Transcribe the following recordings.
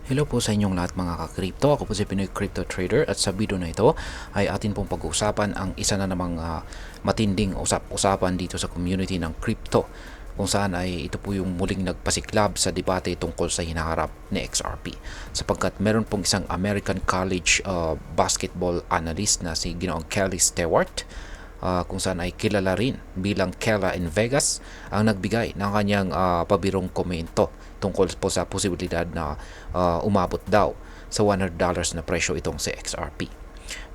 Hello po sa inyong lahat mga ka-crypto. Ako po si Pinoy Crypto Trader at sa video na ito ay atin pong pag-uusapan ang isa na namang matinding usap-usapan dito sa community ng crypto, kung saan ay ito po yung muling nagpasiklab sa debate tungkol sa hinaharap ni XRP, sapagkat meron pong isang American College basketball analyst na si Ginoong Kelly Stewart, kung saan ay kilala rin bilang Kela in Vegas, ang nagbigay ng kanyang pabirong komento tungkol po sa posibilidad na umabot daw sa $100 na presyo itong si XRP.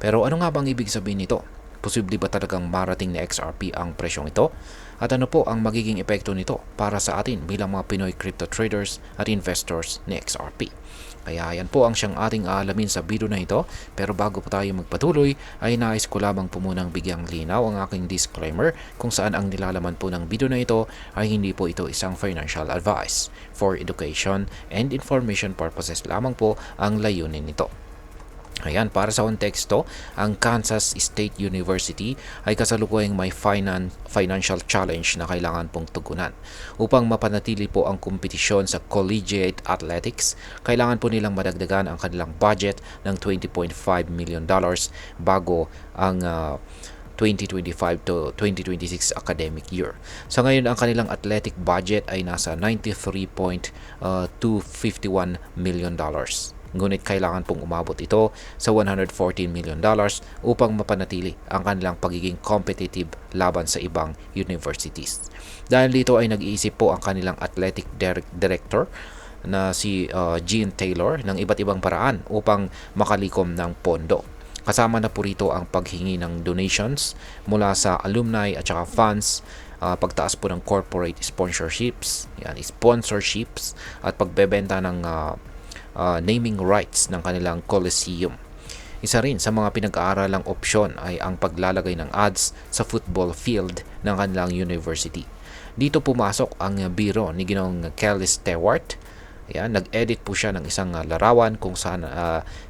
Pero ano nga bang ibig sabihin nito? Posible ba talagang marating ni XRP ang presyong ito? At ano po ang magiging epekto nito para sa atin bilang mga Pinoy crypto traders at investors ni XRP? Kaya yan po ang siyang ating aalamin sa video na ito. Pero bago po tayo magpatuloy, ay nais ko lamang po munang bigyang linaw ang aking disclaimer kung saan ang nilalaman po ng video na ito ay hindi po ito isang financial advice. For education and information purposes lamang po ang layunin nito. Ayan, para sa konteksto, ang Kansas State University ay kasalukuyang may financial challenge na kailangan pong tugunan. Upang mapanatili po ang kompetisyon sa collegiate athletics, kailangan po nilang madagdagan ang kanilang budget ng $20.5 million bago ang 2025 to 2026 academic year. Sa ngayon, ang kanilang athletic budget ay nasa $93.251 million. Ngunit kailangan pong umabot ito sa $114 million upang mapanatili ang kanilang pagiging competitive laban sa ibang universities. Dahil dito ay nag-iisip po ang kanilang athletic director na si Gene Taylor ng iba't ibang paraan upang makalikom ng pondo. Kasama na po rito ang paghingi ng donations mula sa alumni at saka fans, pagtaas po ng corporate sponsorships at pagbebenta ng naming rights ng kanilang Coliseum. Isa rin sa mga pinag-aaralang opsyon ay ang paglalagay ng ads sa football field ng kanilang university. Dito pumasok ang biro ni Ginoong Kelly Stewart. Yan, nag-edit po siya ng isang larawan kung saan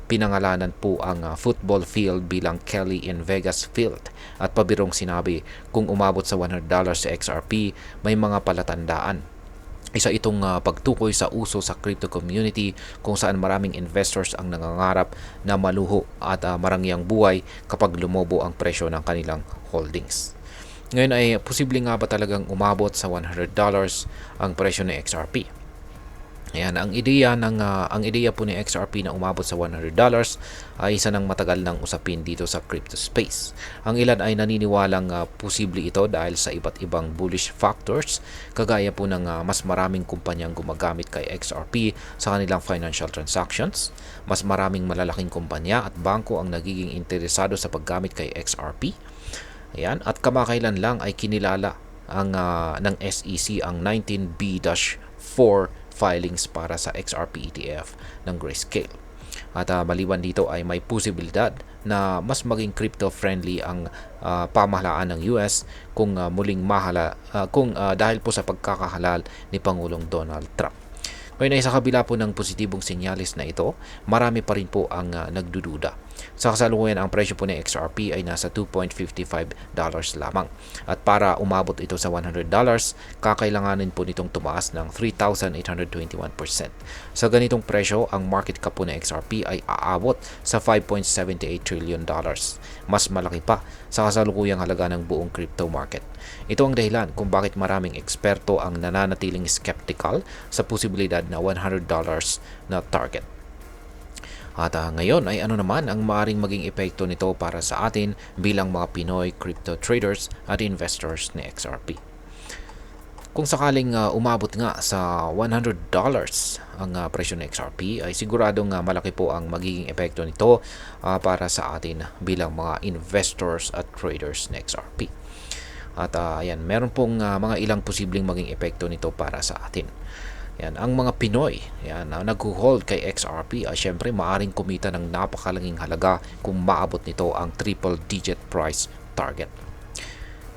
pinangalanan po ang football field bilang Kelly in Vegas Field, at pabirong sinabi kung umabot sa $100 sa XRP, may mga palatandaan. Isa itong pagtukoy sa uso sa crypto community kung saan maraming investors ang nangangarap na maluho at marangyang buhay kapag lumobo ang presyo ng kanilang holdings. Ngayon ay posible nga ba talagang umabot sa $100 ang presyo ng XRP? Ayan, ang ideya po ni XRP na umabot sa $100 ay isa ng matagal ng usapin dito sa crypto space. Ang ilan ay naniniwalang posible ito dahil sa iba't ibang bullish factors, kagaya po ng mas maraming kumpanyang gumagamit kay XRP sa kanilang financial transactions, mas maraming malalaking kumpanya at bangko ang nagiging interesado sa paggamit kay XRP. Ayan, at kamakailan lang ay kinilala ng SEC ang 19B-4 filings para sa XRP ETF ng Grayscale. At maliban dito ay may posibilidad na mas maging crypto-friendly ang pamahalaan ng US kung dahil po sa pagkakahalal ni Pangulong Donald Trump. Ngayon ay sa kabila po ng positibong sinyalis na ito, marami pa rin po ang nagdududa. Sa kasalukuyan, ang presyo po ng XRP ay nasa $2.55 lamang. At para umabot ito sa $100, kakailanganin po nitong tumaas ng 3,821%. Sa ganitong presyo, ang market cap po ng XRP ay aabot sa $5.78 trillion. Mas malaki pa sa kasalukuyang halaga ng buong crypto market. Ito ang dahilan kung bakit maraming eksperto ang nananatiling skeptical sa posibilidad na $100 na target. At ngayon ay ano naman ang maaaring maging epekto nito para sa atin bilang mga Pinoy crypto traders at investors ni XRP. Kung sakaling umabot nga sa $100 ang presyo ng XRP, ay siguradong malaki po ang magiging epekto nito para sa atin bilang mga investors at traders ni XRP. At ayan, meron pong mga ilang posibleng maging epekto nito para sa atin. Yan, ang mga Pinoy na nag-hold kay XRP ay syempre maaring kumita ng napakalanging halaga kung maabot nito ang triple-digit price target.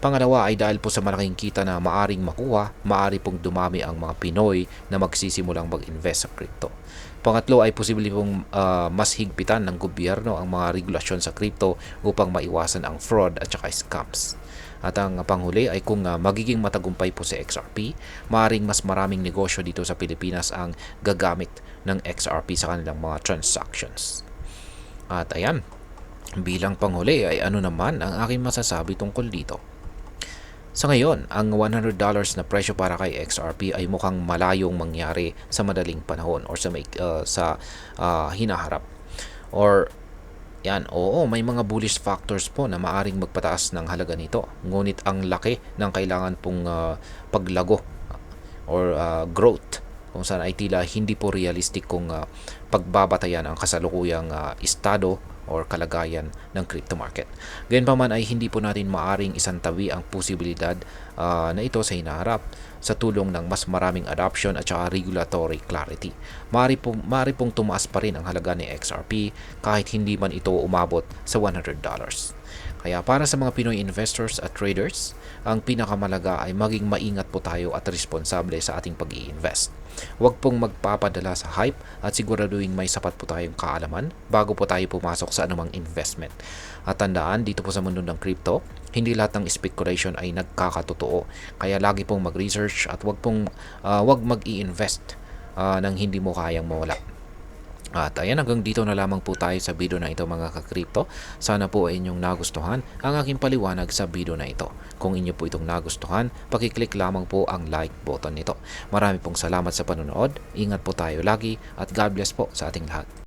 Pangalawa ay dahil po sa malaking kita na maaring makuha, maari pong dumami ang mga Pinoy na magsisimulang mag-invest sa crypto. Pangatlo ay posible pong mas higpitan ng gobyerno ang mga regulasyon sa crypto upang maiwasan ang fraud at saka scams. At ang panghuli ay kung magiging matagumpay po si XRP, maaaring mas maraming negosyo dito sa Pilipinas ang gagamit ng XRP sa kanilang mga transactions. At ayan, bilang panghuli ay ano naman ang aking masasabi tungkol dito. Sa ngayon, ang $100 na presyo para kay XRP ay mukhang malayong mangyari sa madaling panahon or sa hinaharap. Or yan, oo, may mga bullish factors po na maaring magpataas ng halaga nito. Ngunit ang laki ng kailangan pong paglago or growth kung saan ay tila hindi po realistic kung pagbabatayan ang kasalukuyang estado or kalagayan ng crypto market. Gayunpaman ay hindi po natin maaring isantabi ang posibilidad na ito sa hinaharap sa tulong ng mas maraming adoption at saka regulatory clarity. Maaari pong tumaas pa rin ang halaga ni XRP kahit hindi man ito umabot sa $100. Kaya para sa mga Pinoy investors at traders, ang pinakamalaga ay maging maingat po tayo at responsable sa ating pag-i-invest. Huwag pong magpapadala sa hype at siguraduhin may sapat po tayong kaalaman bago po tayo pumasok sa anumang investment. At tandaan, dito po sa mundo ng crypto, hindi lahat ng speculation ay nagkakatotoo. Kaya lagi pong mag-research at wag mag-i-invest nang hindi mo kayang mawala. At ayan, hanggang dito na lamang po tayo sa video na ito mga ka-crypto. Sana po ay inyong nagustuhan ang aking paliwanag sa video na ito. Kung inyo po itong nagustuhan, pakiclick lamang po ang like button nito. Marami pong salamat sa panonood. Ingat po tayo lagi at God bless po sa ating lahat.